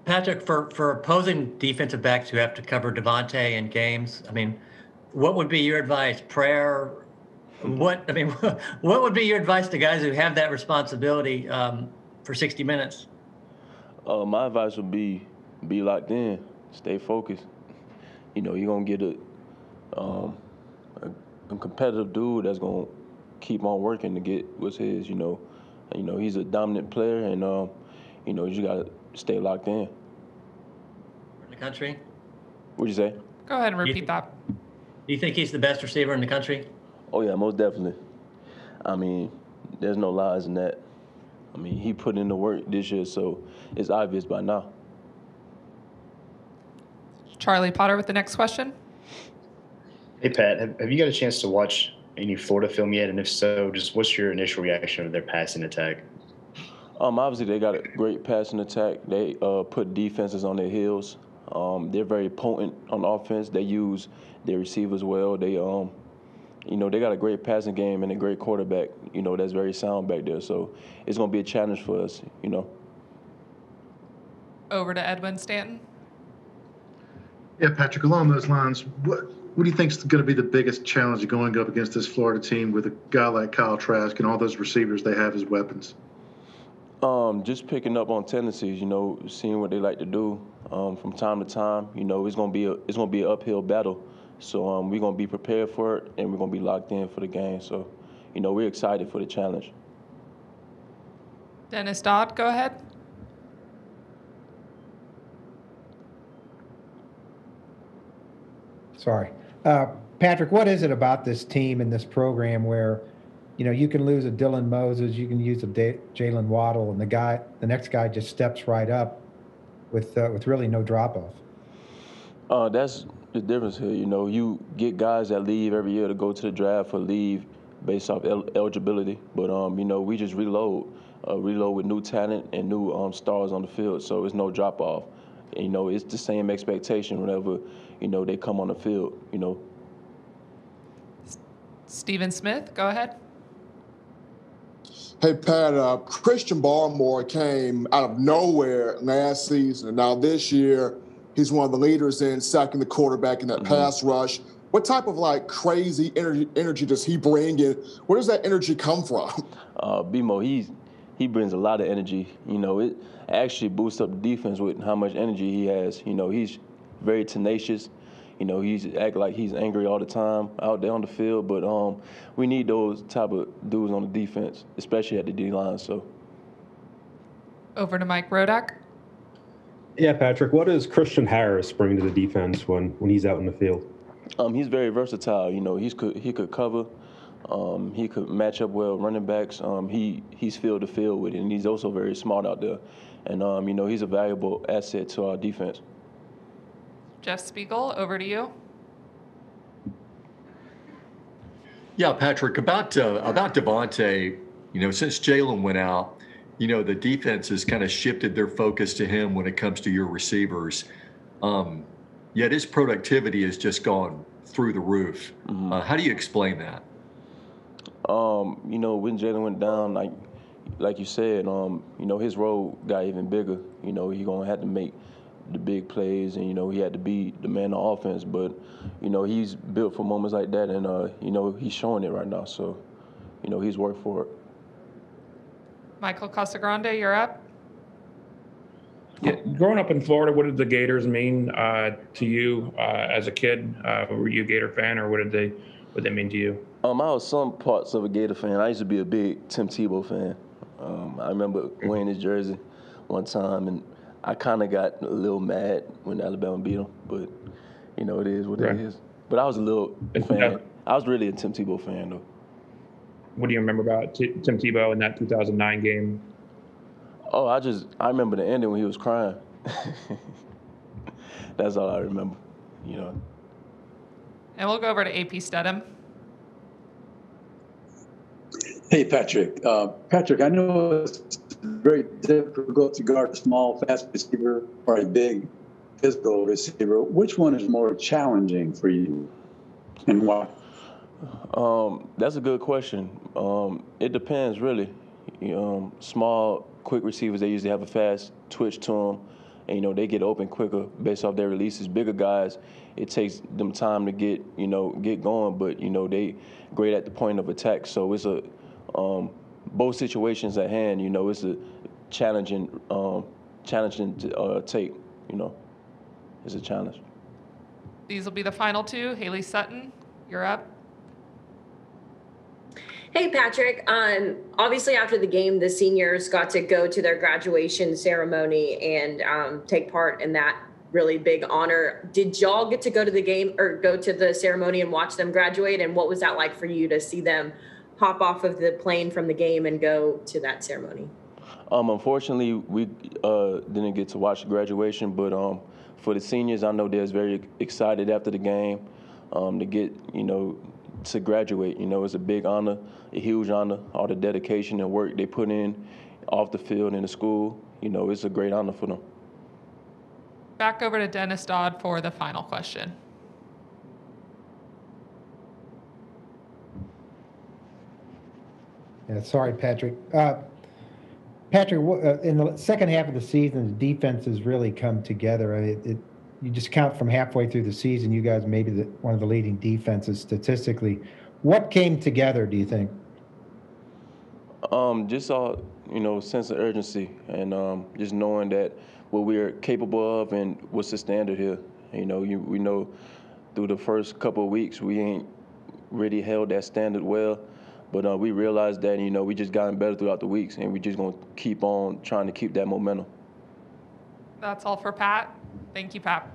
Patrick, for opposing defensive backs who have to cover Devontae in games, I mean, what would be your advice? Prayer? What would be your advice to guys who have that responsibility for 60 minutes? My advice would be locked in, stay focused. You know, you're gonna get a competitive dude that's gonna keep on working to get what's his. You know, he's a dominant player, and you know, you gotta stay locked in. In the country? What'd you say? Go ahead and repeat that. Do you think he's the best receiver in the country? Oh yeah, most definitely. I mean, there's no lies in that. I mean, he put in the work this year, so it's obvious by now. Charlie Potter with the next question. Hey, Pat, have you got a chance to watch any Florida film yet? And if so, just what's your initial reaction to their passing attack? Obviously, they got a great passing attack. They put defenses on their heels. They're very potent on offense. They use their receivers well. They, you know, they got a great passing game and a great quarterback, you know, that's very sound back there. So it's going to be a challenge for us, you know. Over to Edwin Stanton. Yeah, Patrick, along those lines, what do you think is going to be the biggest challenge going up against this Florida team with a guy like Kyle Trask and all those receivers they have as weapons? Just picking up on tendencies, you know, seeing what they like to do from time to time. You know, it's gonna be an uphill battle. So we're gonna be prepared for it, and we're gonna be locked in for the game. So, you know, we're excited for the challenge. Dennis Dodd, go ahead. Sorry. Patrick, what is it about this team and this program where, you know, you can lose a Dylan Moses, you can use a Jalen Waddle, and the next guy just steps right up with really no drop-off? That's the difference here. You know, you get guys that leave every year to go to the draft or leave based off eligibility. But, you know, we just reload with new talent and new stars on the field. So it's no drop-off. And, you know, it's the same expectation whenever, you know, they come on the field, you know. Stephen Smith, go ahead. Hey, Pat, Christian Barmore came out of nowhere last season, and now this year he's one of the leaders in sacking the quarterback in that pass rush. What type of, like, crazy energy does he bring in? Where does that energy come from? BMO, he brings a lot of energy. You know, it actually boosts up the defense with how much energy he has. You know, he's very tenacious. You know, he's act like he's angry all the time out there on the field. But we need those type of dudes on the defense, especially at the D-line. So, over to Mike Rodak. Yeah, Patrick, what does Christian Harris bring to the defense when he's out in the field? He's very versatile. You know, he could cover. He could match up well with running backs. He's field to field with it, and he's also very smart out there. And, you know, he's a valuable asset to our defense. Jeff Spiegel, over to you. Yeah, Patrick, about Devontae, you know, since Jalen went out, you know, the defense has kind of shifted their focus to him when it comes to your receivers. Yet his productivity has just gone through the roof. How do you explain that? You know, when Jalen went down, like you said, you know, his role got even bigger. You know, he's going to have to make the big plays, and, you know, he had to be the man on offense. But, you know, he's built for moments like that, and, you know, he's showing it right now. So, you know, he's worked for it. Michael Casagrande, you're up. Yeah, growing up in Florida, what did the Gators mean to you as a kid? Were you a Gator fan, or what did they mean to you? I was some parts of a Gator fan. I used to be a big Tim Tebow fan. I remember wearing his jersey one time, and I kind of got a little mad when Alabama beat them, but, you know, it is what it is. But I was a little fan. I was really a Tim Tebow fan, though. What do you remember about Tim Tebow in that 2009 game? Oh, I remember the ending when he was crying. That's all I remember, you know. And we'll go over to AP Stedham. Hey, Patrick. Patrick, I know it's very difficult to guard a small, fast receiver or a big, physical receiver. Which one is more challenging for you, and why? That's a good question. It depends, really. Small, quick receivers, they usually have a fast twitch to them. and they get open quicker based off their releases. Bigger guys, it takes them time to get going, but they great at the point of attack. So it's a both situations at hand. It's a challenging to take. It's a challenge. These will be the final two. Haley Sutton, you're up. Hey, Patrick. Obviously, after the game, the seniors got to go to their graduation ceremony and take part in that really big honor. Did y'all get to go to the game or go to the ceremony and watch them graduate? And what was that like for you to see them hop off of the plane from the game and go to that ceremony? Unfortunately, we didn't get to watch the graduation, but for the seniors, I know they're very excited after the game to get, to graduate. It's a big honor, a huge honor, all the dedication and work they put in off the field in the school. It's a great honor for them. Back over to Dennis Dodd for the final question. Yeah, sorry, Patrick. Patrick, in the second half of the season, the defense has really come together. You just count from halfway through the season, you guys may be one of the leading defenses statistically. What came together, do you think? Just a sense of urgency and just knowing that what we're capable of and what's the standard here. We know through the first couple of weeks we ain't really held that standard well, but we realized that we just gotten better throughout the weeks, and we just gonna keep on trying to keep that momentum. That's all for Pat. Thank you, Pat.